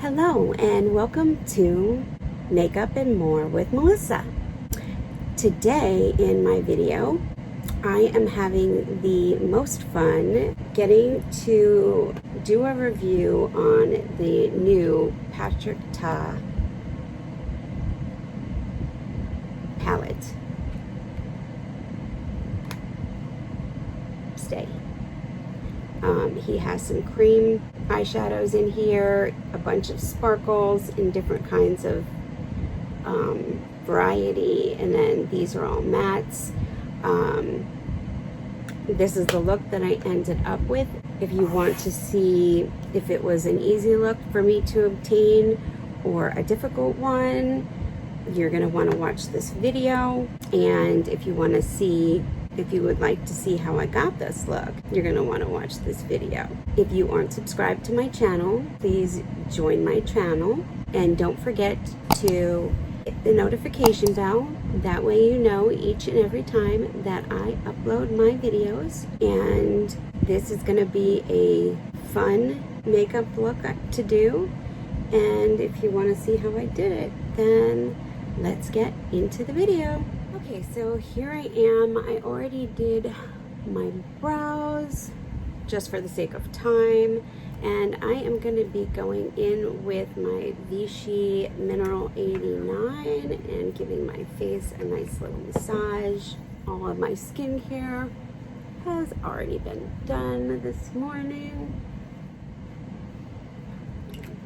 Hello and welcome to Makeup and More with Melissa. Today in my video, I am having the most fun getting to do a review on the new Patrick Ta palette. Stay. He has some cream eyeshadows in here, a bunch of sparkles in different kinds of variety, and then these are all mattes. This is the look that I ended up with. If you want to see if it was an easy look for me to obtain or a difficult one, you're going to want to watch this video. And if you want to see, if you would like to see how I got this look, you're going to want to watch this video. If you aren't subscribed to my channel, please join my channel, and don't forget to hit the notification bell. That way you know each and every time that I upload my videos. And this is going to be a fun makeup look to do. And if you want to see how I did it, then let's get into the video. Okay, so here I am. I already did my brows just for the sake of time, and I am going to be going in with my Vichy Mineral 89 and giving my face a nice little massage. All of my skincare has already been done this morning.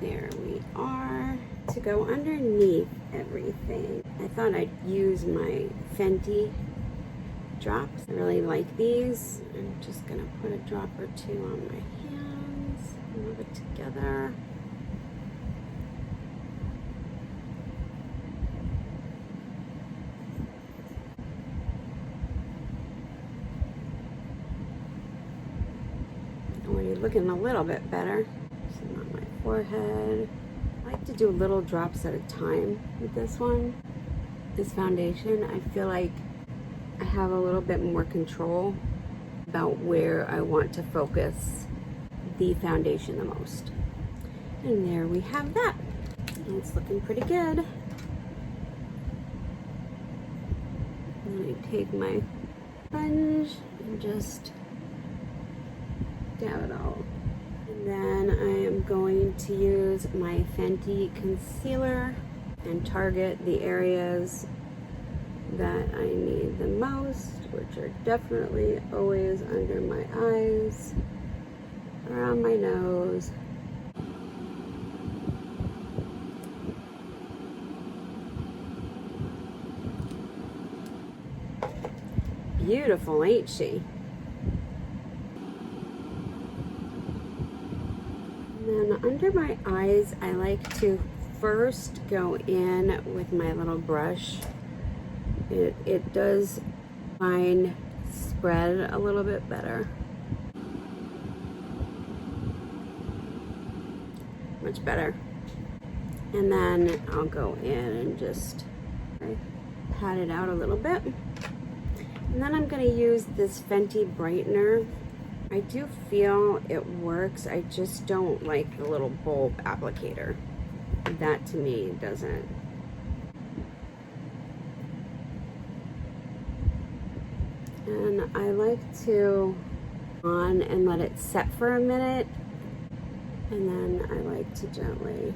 There we are. To go underneath everything, I thought I'd use my Fenty drops. I really like these. I'm just gonna put a drop or two on my hands, move it together. Already looking a little bit better. Some on my forehead. I like to do little drops at a time with this one. This foundation, I feel like I have a little bit more control about where I want to focus the foundation the most. And there we have that. And it's looking pretty good. And I take my sponge and just dab it all. And then I am going to use my Fenty concealer and target the areas that I need the most, which are definitely always under my eyes, around my nose. Beautiful, ain't she? And then under my eyes, I like to first go in with my little brush. It does fine spread a little bit better. Much better. And then I'll go in and just pat it out a little bit. And then I'm going to use this Fenty brightener. I do feel it works. I just don't like the little bulb applicator. That to me doesn't. And I like to on and let it set for a minute, and then I like to gently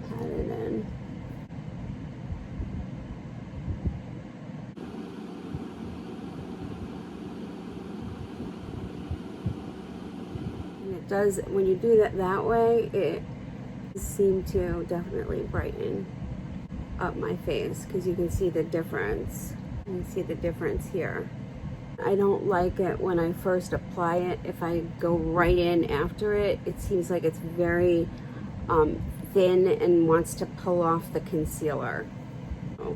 pat it in. And it does, when you do that way, it seem to definitely brighten up my face, because you can see the difference. You can see the difference here. I don't like it when I first apply it. If I go right in after it, it seems like it's very thin and wants to pull off the concealer. So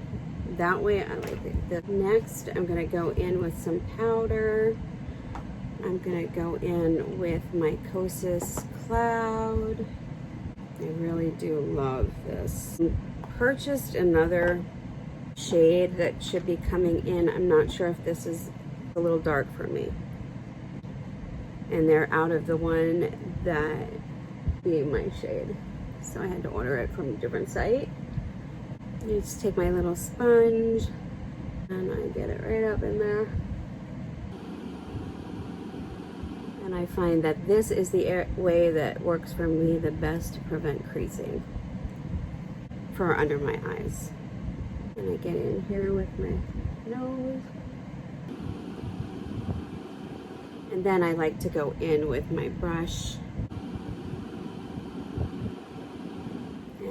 that way I like it. Next, I'm going to go in with some powder. I'm going to go in with my Kosas Cloud. I really do love this. Purchased another shade that should be coming in. I'm not sure if this is a little dark for me. And they're out of the one that being my shade. so I had to order it from a different site. I just take my little sponge and I get it right up in there. And I find that this is the way that works for me the best to prevent creasing for under my eyes. And I get in here with my nose. And then I like to go in with my brush.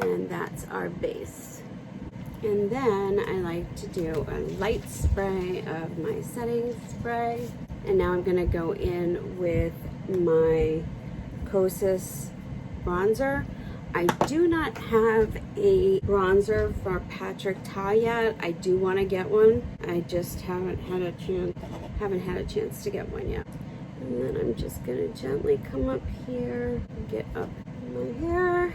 And that's our base. And then I like to do a light spray of my setting spray. And now I'm gonna go in with my Kosas bronzer. I do not have a bronzer for Patrick Ta yet. I do want to get one. I just haven't had a chance to get one yet. And then I'm just gonna gently come up here, get up in my hair.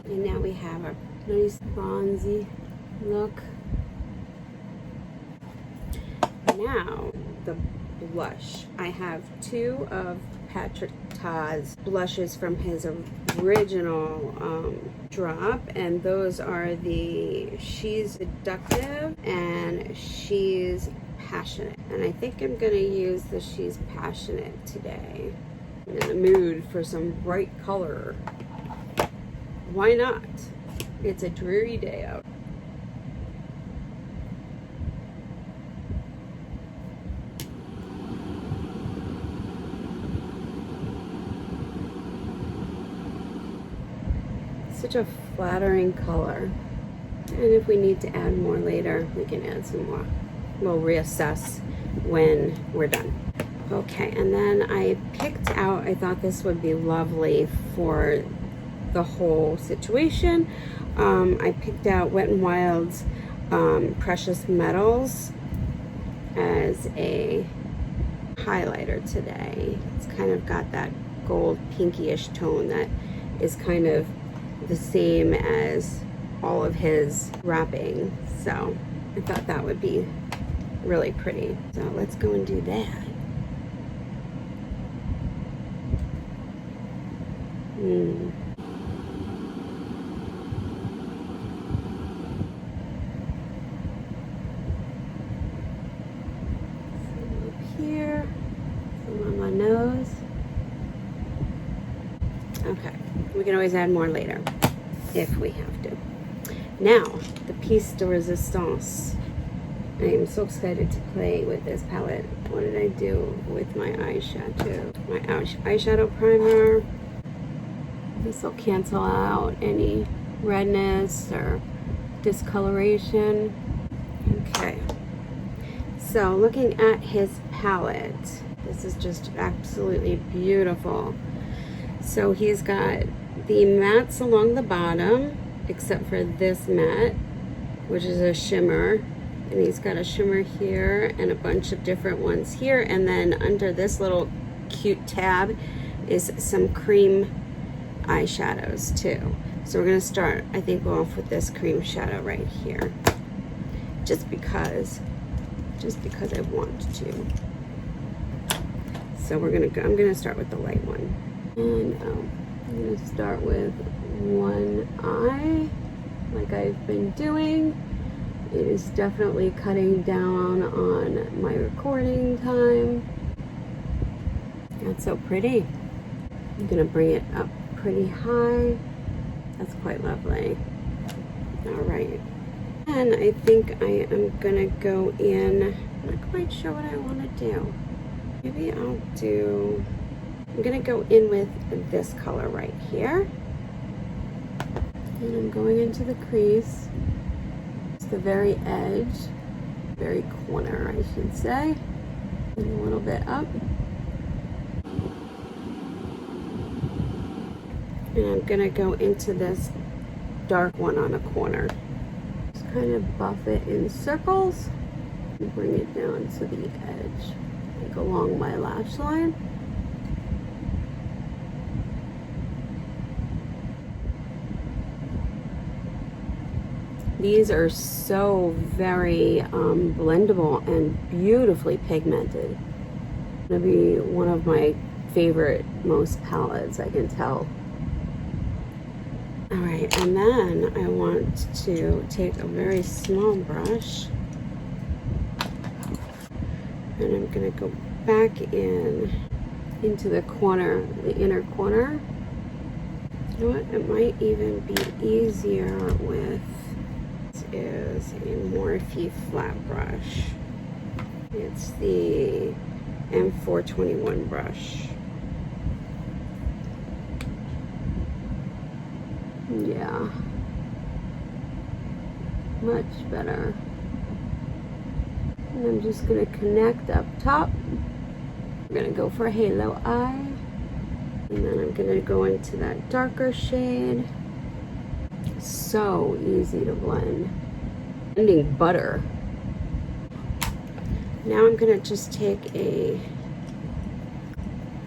And now we have a nice bronzy look. Now the blush. I have two of Patrick Ta's blushes from his original drop, and those are the She's Seductive and She's Passionate. And I think I'm gonna use the She's Passionate today. I'm in the mood for some bright color. Why not? It's a dreary day out. Such a flattering color. And if we need to add more later, we can add some more. We'll reassess when we're done. Okay, and then I picked out, I thought this would be lovely for the whole situation. I picked out Wet n Wild's Precious Metals as a highlighter today. It's kind of got that gold pinky-ish tone that is kind of the same as all of his wrapping. So I thought that would be really pretty. So let's go and do that. Some up here, some on my nose. Okay, we can always add more later if we have to. Now, the piece de resistance. I am so excited to play with this palette. What did I do with my eyeshadow? My eyeshadow primer. This will cancel out any redness or discoloration. Okay, so looking at his palette, this is just absolutely beautiful. So he's got the mattes along the bottom, except for this matte, which is a shimmer. And he's got a shimmer here and a bunch of different ones here. And then under this little cute tab is some cream eyeshadows too. So we're gonna start, I think, off with this cream shadow right here. Just because I want to. So we're gonna go, I'm gonna start with the light one. And I'm going to start with one eye, like I've been doing. It is definitely cutting down on my recording time. That's so pretty. I'm going to bring it up pretty high. That's quite lovely. All right. And I think I am going to go in, I'm not quite sure what I want to do. Maybe I'll do... I'm gonna go in with this color right here. And I'm going into the crease. It's the very edge, very corner, I should say. And a little bit up. And I'm gonna go into this dark one on a corner. Just kind of buff it in circles and bring it down to the edge, like along my lash line. These are so very blendable and beautifully pigmented. It's gonna be one of my favorite most palettes, I can tell. All right, and then I want to take a very small brush and I'm gonna go back into the corner, the inner corner. You know what, it might even be easier with, this is a Morphe flat brush. It's the M421 brush. Yeah, much better. And I'm just gonna connect up top. I'm gonna go for a halo eye. And then I'm gonna go into that darker shade. So easy to blend. Blending butter. Now I'm gonna just take a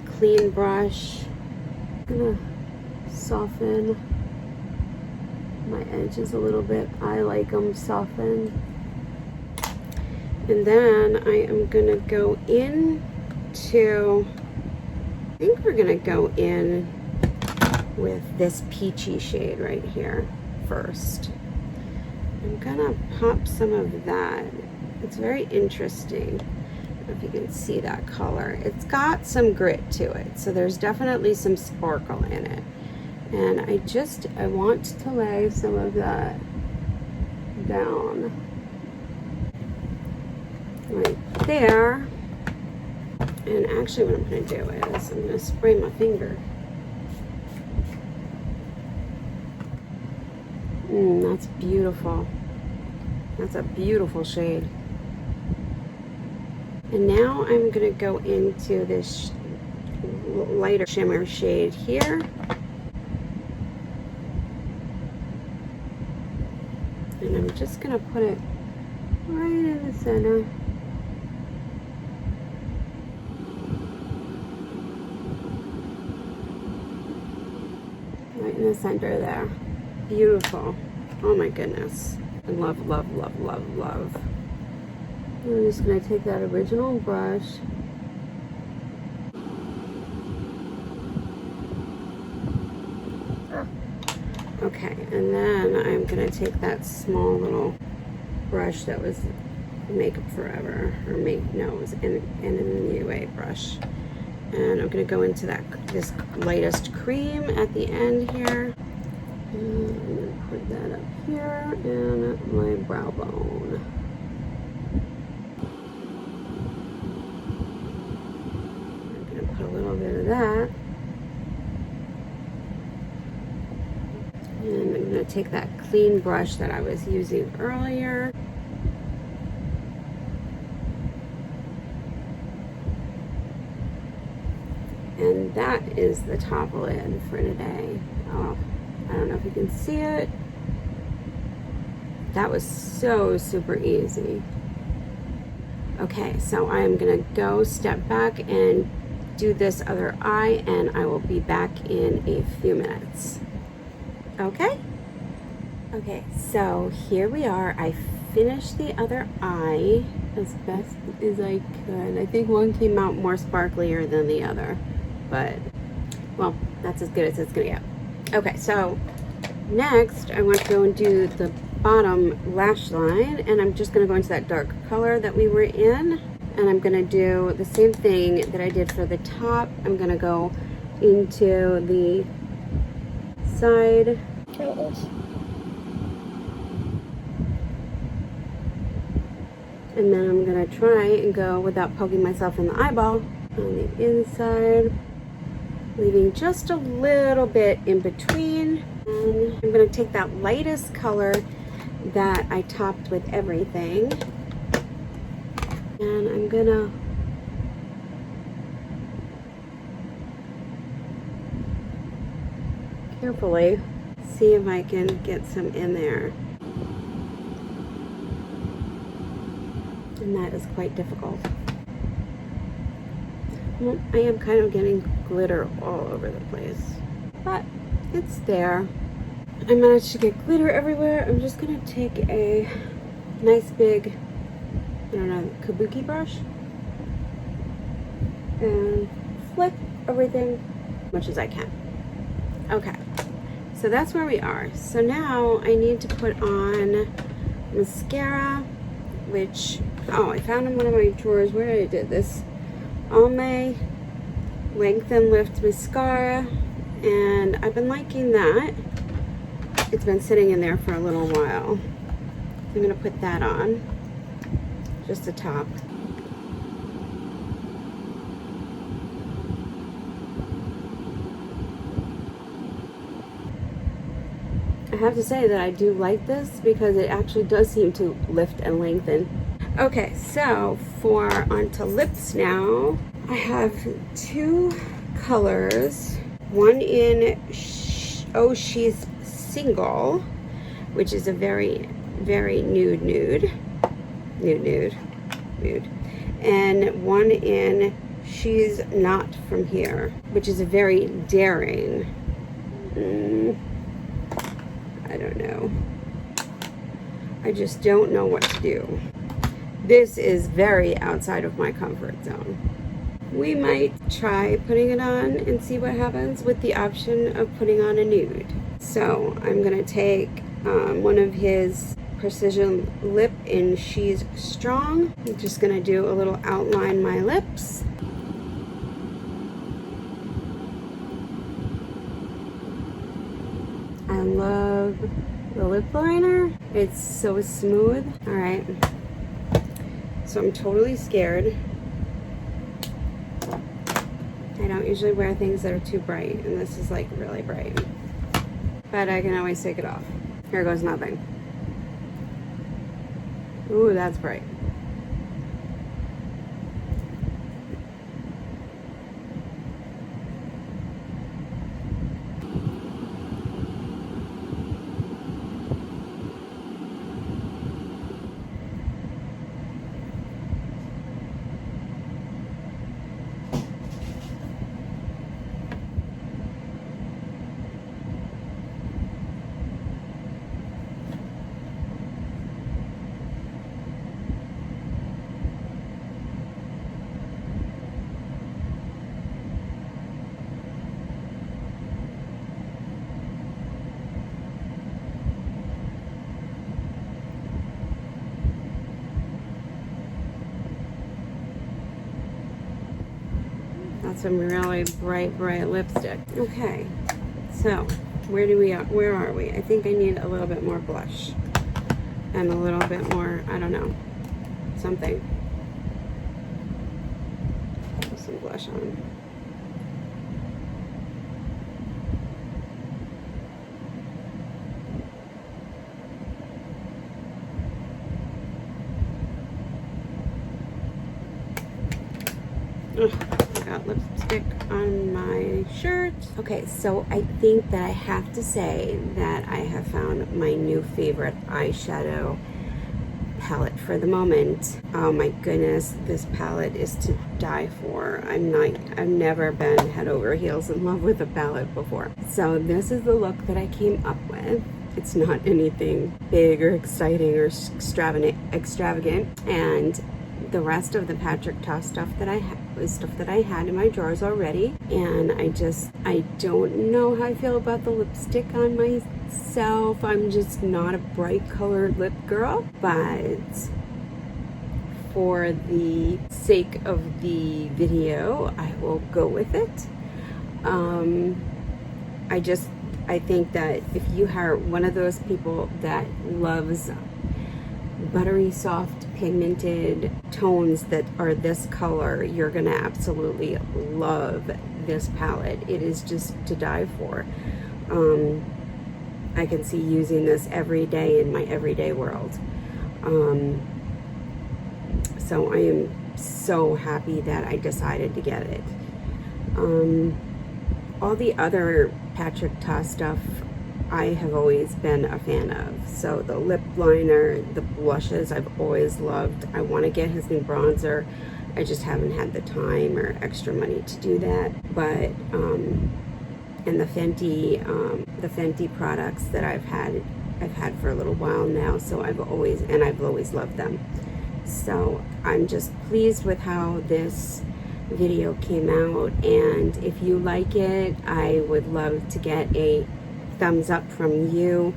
clean brush. I'm gonna soften my edges a little bit. I like them softened. And then I am gonna go into, I think we're gonna go in with this peachy shade right here first. I'm gonna pop some of that. It's very interesting. I don't know if you can see that color. It's got some grit to it, so there's definitely some sparkle in it. And I want to lay some of that down right there. And actually what I'm going to do is I'm going to spray my finger. That's beautiful. That's a beautiful shade. And now I'm going to go into this lighter shimmer shade here. And I'm just going to put it right in the center. Right in the center there. Beautiful. Oh my goodness. I love, love, love, love, love. I'm just going to take that original brush. Okay, and then I'm going to take that small little brush that was Makeup Forever, or no, it was NUA brush. And I'm going to go into this lightest cream at the end here. And I'm going to put that up here and my brow bone. I'm going to put a little bit of that. And I'm going to take that clean brush that I was using earlier. And that is the top lid for today. Oh, I don't know if you can see it. That was so super easy. Okay, so I'm going to go step back and do this other eye, and I will be back in a few minutes. Okay? Okay, so here we are. I finished the other eye as best as I could. I think one came out more sparklier than the other, but, well, that's as good as it's gonna get. Okay, so next I want to go and do the bottom lash line, and I'm just gonna go into that dark color that we were in, and I'm gonna do the same thing that I did for the top. I'm gonna go into the side. And then I'm gonna try and go without poking myself in the eyeball on the inside, leaving just a little bit in between. And I'm gonna take that lightest color that I topped with everything, and I'm gonna carefully see if I can get some in there. And that is quite difficult. Well, I am kind of getting glitter all over the place, but it's there. I managed to get glitter everywhere. I'm just gonna take a nice big, I don't know, kabuki brush and flick everything as much as I can. Okay, so that's where we are. So now I need to put on mascara, which, oh, I found in one of my drawers. Where did I do this? Almay Length and Lift mascara, and I've been liking that. It's been sitting in there for a little while. I'm gonna put that on, just the top. I have to say that I do like this because it actually does seem to lift and lengthen. Okay, so for onto lips now. I have two colors. One in Oh She's Single, which is a very, very nude. And one in She's Not From Here, which is a very daring. I don't know. I just don't know what to do. This is very outside of my comfort zone. We might try putting it on and see what happens with the option of putting on a nude. So I'm gonna take one of his Precision Lip in She's Strong. I'm just gonna do a little outline my lips. I love the lip liner. It's so smooth. All right. So I'm totally scared. I don't usually wear things that are too bright, and this is like really bright. But I can always take it off. Here goes nothing. Ooh, that's bright. That's some really bright lipstick. Okay, so where are we? I think I need a little bit more blush and a little bit more, I don't know, something. Put some blush on. I got lipstick on my shirt. Okay, so I think that I have to say that I have found my new favorite eyeshadow palette for the moment. Oh my goodness, this palette is to die for. I've never been head over heels in love with a palette before. So this is the look that I came up with. It's not anything big or exciting or extravagant, and the rest of the Patrick Ta stuff that I had in my drawers already, and I don't know how I feel about the lipstick on myself. I'm just not a bright colored lip girl, but for the sake of the video, I will go with it. I think that if you are one of those people that loves buttery soft pigmented tones that are this color, you're gonna absolutely love this palette. It is just to die for. I can see using this every day in my everyday world. So I am so happy that I decided to get it. All the other Patrick Ta stuff I have always been a fan of. So the lip liner, the blushes I've always loved. I want to get his new bronzer. I just haven't had the time or extra money to do that. But and the Fenty products that I've had for a little while now, so I've always loved them. So I'm just pleased with how this video came out, and if you like it, I would love to get a thumbs up from you.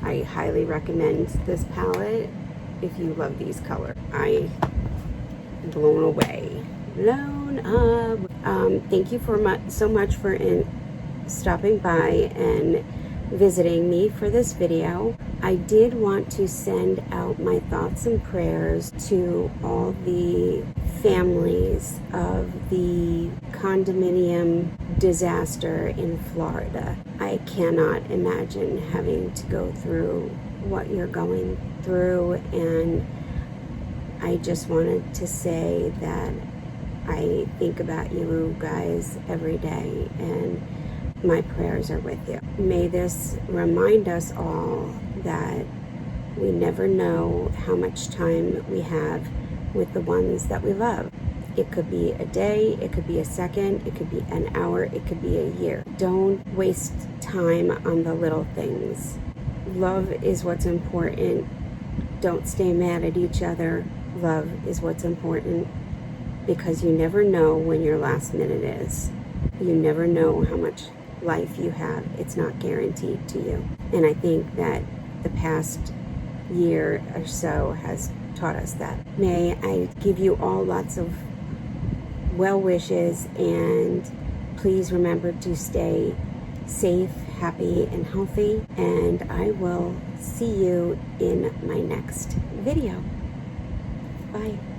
I highly recommend this palette if you love these colors. I blown away, blown up. Thank you so much for stopping by and visiting me for this video. I did want to send out my thoughts and prayers to all the families of the condominium disaster in Florida. I cannot imagine having to go through what you're going through, and I just wanted to say that I think about you guys every day, and my prayers are with you. May this remind us all that we never know how much time we have with the ones that we love. It could be a day, it could be a second, it could be an hour, it could be a year. Don't waste time on the little things. Love is what's important. Don't stay mad at each other. Love is what's important, because you never know when your last minute is. You never know how much life you have. It's not guaranteed to you. And I think that the past year or so has taught us that. May I give you all lots of well wishes, and please remember to stay safe, happy, and healthy, and I will see you in my next video. Bye.